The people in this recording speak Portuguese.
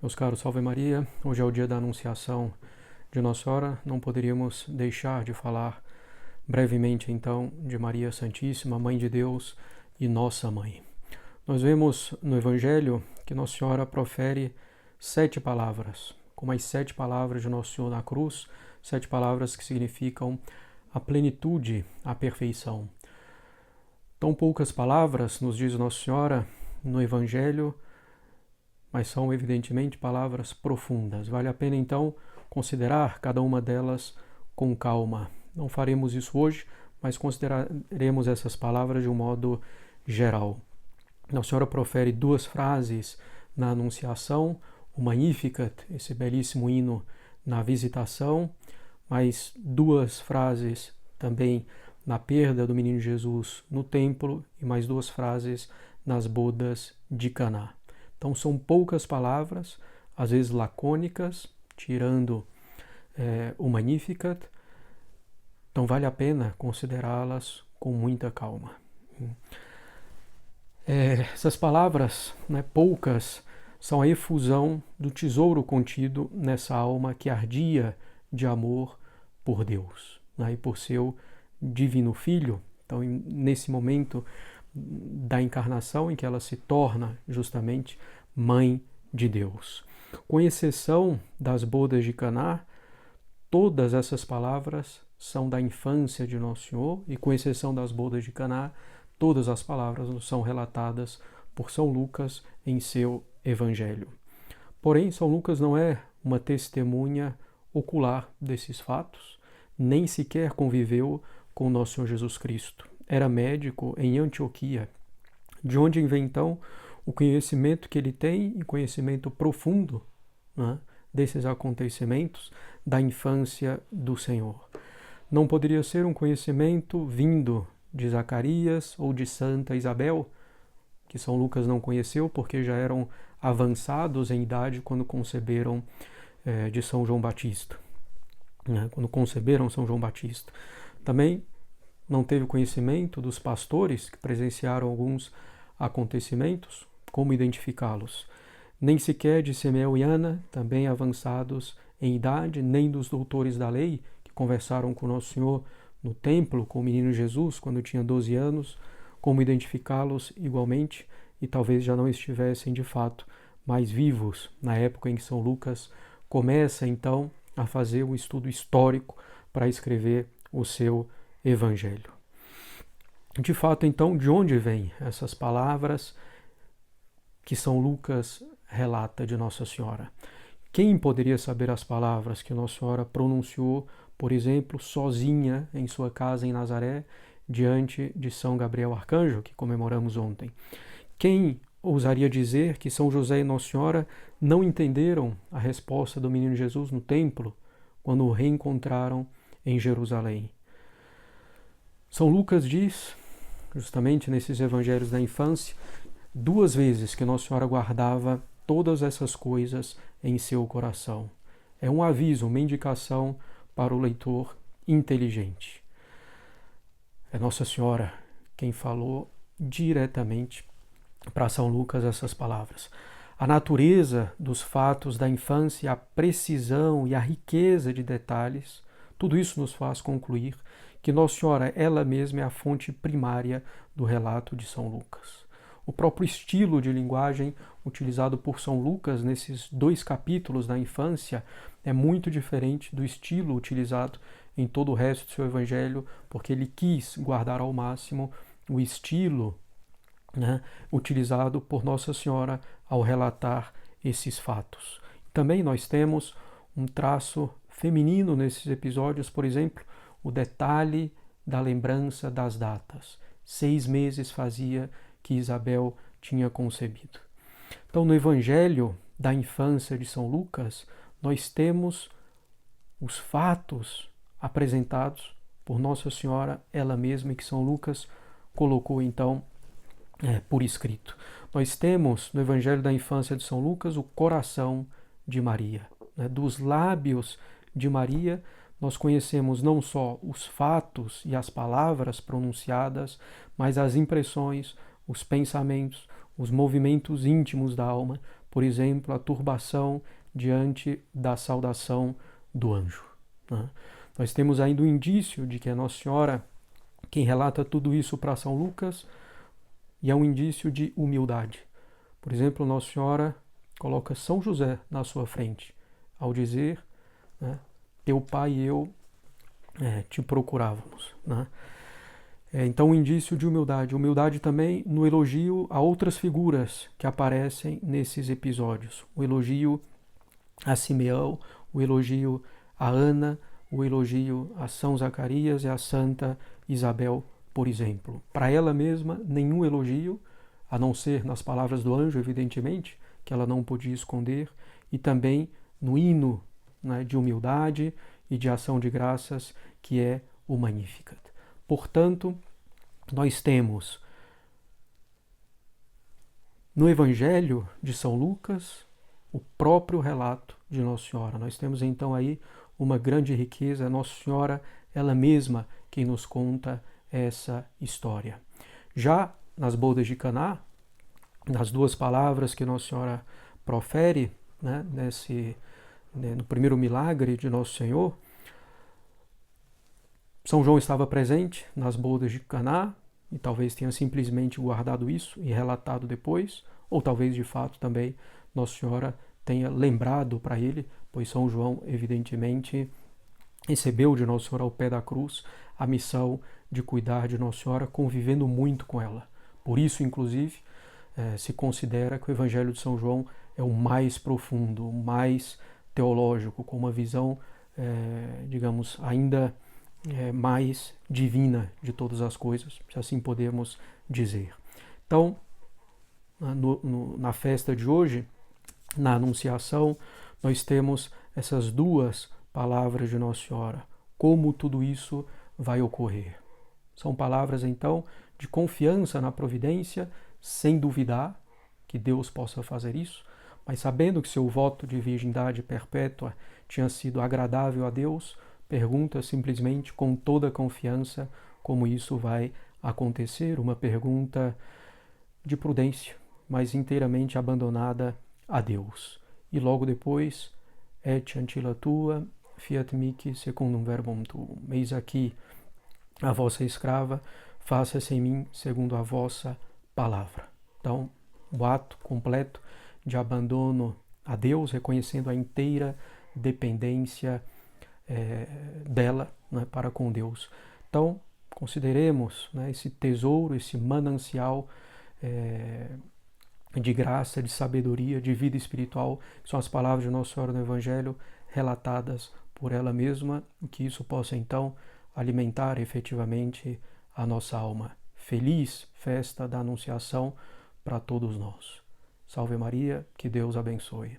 Meus caros, salve Maria. Hoje é o dia da Anunciação de Nossa Senhora. Não poderíamos deixar de falar brevemente, então, de Maria Santíssima, Mãe de Deus e Nossa Mãe. Nós vemos no Evangelho que Nossa Senhora profere 7 palavras, como as 7 palavras de Nosso Senhor na cruz, 7 palavras que significam a plenitude, a perfeição. Tão poucas palavras, nos diz Nossa Senhora no Evangelho, mas são evidentemente palavras profundas. Vale a pena então considerar cada uma delas com calma. Não faremos isso hoje, mas consideraremos essas palavras de um modo geral. Nossa Senhora profere 2 frases na Anunciação, o Magnificat, esse belíssimo hino na Visitação, mais 2 frases também na perda do menino Jesus no templo e mais 2 frases nas bodas de Caná. Então são poucas palavras, às vezes lacônicas, tirando o Magnificat. Então vale a pena considerá-las com muita calma. Essas palavras, poucas, são a efusão do tesouro contido nessa alma que ardia de amor por Deus, e por seu divino Filho. Então, nesse momento da encarnação em que ela se torna justamente Mãe de Deus. Com exceção das bodas de Caná, todas essas palavras são da infância de Nosso Senhor, e com exceção das bodas de Caná, todas as palavras são relatadas por São Lucas em seu Evangelho. Porém, São Lucas não é uma testemunha ocular desses fatos, nem sequer conviveu com Nosso Senhor Jesus Cristo. Era médico em Antioquia, de onde vem então o conhecimento que ele tem, e conhecimento profundo, desses acontecimentos da infância do Senhor. Não poderia ser um conhecimento vindo de Zacarias ou de Santa Isabel, que São Lucas não conheceu porque já eram avançados em idade quando conceberam de São João Batista. Quando conceberam São João Batista. Também não teve conhecimento dos pastores que presenciaram alguns acontecimentos, como identificá-los. Nem sequer de Simeão e Ana, também avançados em idade, nem dos doutores da lei, que conversaram com Nosso Senhor no templo, com o menino Jesus, quando tinha 12 anos, como identificá-los igualmente, e talvez já não estivessem de fato mais vivos na época em que São Lucas começa então a fazer um estudo histórico para escrever o seu Evangelho. De fato, então, de onde vêm essas palavras que São Lucas relata de Nossa Senhora? Quem poderia saber as palavras que Nossa Senhora pronunciou, por exemplo, sozinha em sua casa em Nazaré, diante de São Gabriel Arcanjo, que comemoramos ontem? Quem ousaria dizer que São José e Nossa Senhora não entenderam a resposta do menino Jesus no templo, quando o reencontraram em Jerusalém? São Lucas diz, justamente nesses evangelhos da infância, 2 vezes que Nossa Senhora guardava todas essas coisas em seu coração. É um aviso, uma indicação para o leitor inteligente. É Nossa Senhora quem falou diretamente para São Lucas essas palavras. A natureza dos fatos da infância, a precisão e a riqueza de detalhes, tudo isso nos faz concluir que Nossa Senhora, ela mesma, é a fonte primária do relato de São Lucas. O próprio estilo de linguagem utilizado por São Lucas nesses 2 capítulos da infância é muito diferente do estilo utilizado em todo o resto do seu evangelho, porque ele quis guardar ao máximo o estilo utilizado por Nossa Senhora ao relatar esses fatos. Também nós temos um traço feminino nesses episódios, por exemplo, o detalhe da lembrança das datas. 6 meses fazia que Isabel tinha concebido. Então, no Evangelho da infância de São Lucas, nós temos os fatos apresentados por Nossa Senhora, ela mesma, que São Lucas colocou então por escrito. Nós temos no Evangelho da infância de São Lucas o coração de Maria. Dos lábios de Maria, nós conhecemos não só os fatos e as palavras pronunciadas, mas as impressões, os pensamentos, os movimentos íntimos da alma, por exemplo, a turbação diante da saudação do anjo, né? Nós temos ainda o indício de que é Nossa Senhora quem relata tudo isso para São Lucas, e é um indício de humildade. Por exemplo, Nossa Senhora coloca São José na sua frente, ao dizer, né, teu pai e eu te procurávamos, né? Então, um indício de humildade. Humildade também no elogio a outras figuras que aparecem nesses episódios. O elogio a Simeão, o elogio a Ana, o elogio a São Zacarias e a Santa Isabel, por exemplo. Para ela mesma, nenhum elogio, a não ser nas palavras do anjo, evidentemente, que ela não podia esconder, e também no hino, né, de humildade e de ação de graças, que é o Magnificat. Portanto, nós temos no Evangelho de São Lucas o próprio relato de Nossa Senhora. Nós temos então aí uma grande riqueza, Nossa Senhora, ela mesma, quem nos conta essa história. Já nas bodas de Caná, nas duas palavras que Nossa Senhora profere, né, no primeiro milagre de Nosso Senhor, São João estava presente nas bodas de Caná e talvez tenha simplesmente guardado isso e relatado depois, ou talvez de fato também Nossa Senhora tenha lembrado para ele, pois São João evidentemente recebeu de Nossa Senhora ao pé da cruz a missão de cuidar de Nossa Senhora, convivendo muito com ela. Por isso, inclusive, se considera que o Evangelho de São João é o mais profundo, o mais teológico, com uma visão, digamos, ainda mais divina de todas as coisas, se assim podemos dizer. Então, na festa de hoje, na Anunciação, nós temos essas duas palavras de Nossa Senhora. Como tudo isso vai ocorrer? São palavras, então, de confiança na providência, sem duvidar que Deus possa fazer isso, mas sabendo que seu voto de virgindade perpétua tinha sido agradável a Deus, pergunta simplesmente com toda a confiança como isso vai acontecer, uma pergunta de prudência, mas inteiramente abandonada a Deus. E logo depois, et ancilla tua, fiat mihi secundum verbum tuum. Eis aqui a vossa escrava, faça-se em mim segundo a vossa palavra. Então, o ato completo de abandono a Deus, reconhecendo a inteira dependência dela, né, para com Deus. Então, consideremos, né, esse tesouro, esse manancial de graça, de sabedoria, de vida espiritual, são as palavras de Nossa Senhora no Evangelho relatadas por ela mesma, e que isso possa então alimentar efetivamente a nossa alma. Feliz festa da Anunciação para todos nós. Salve Maria, que Deus abençoe.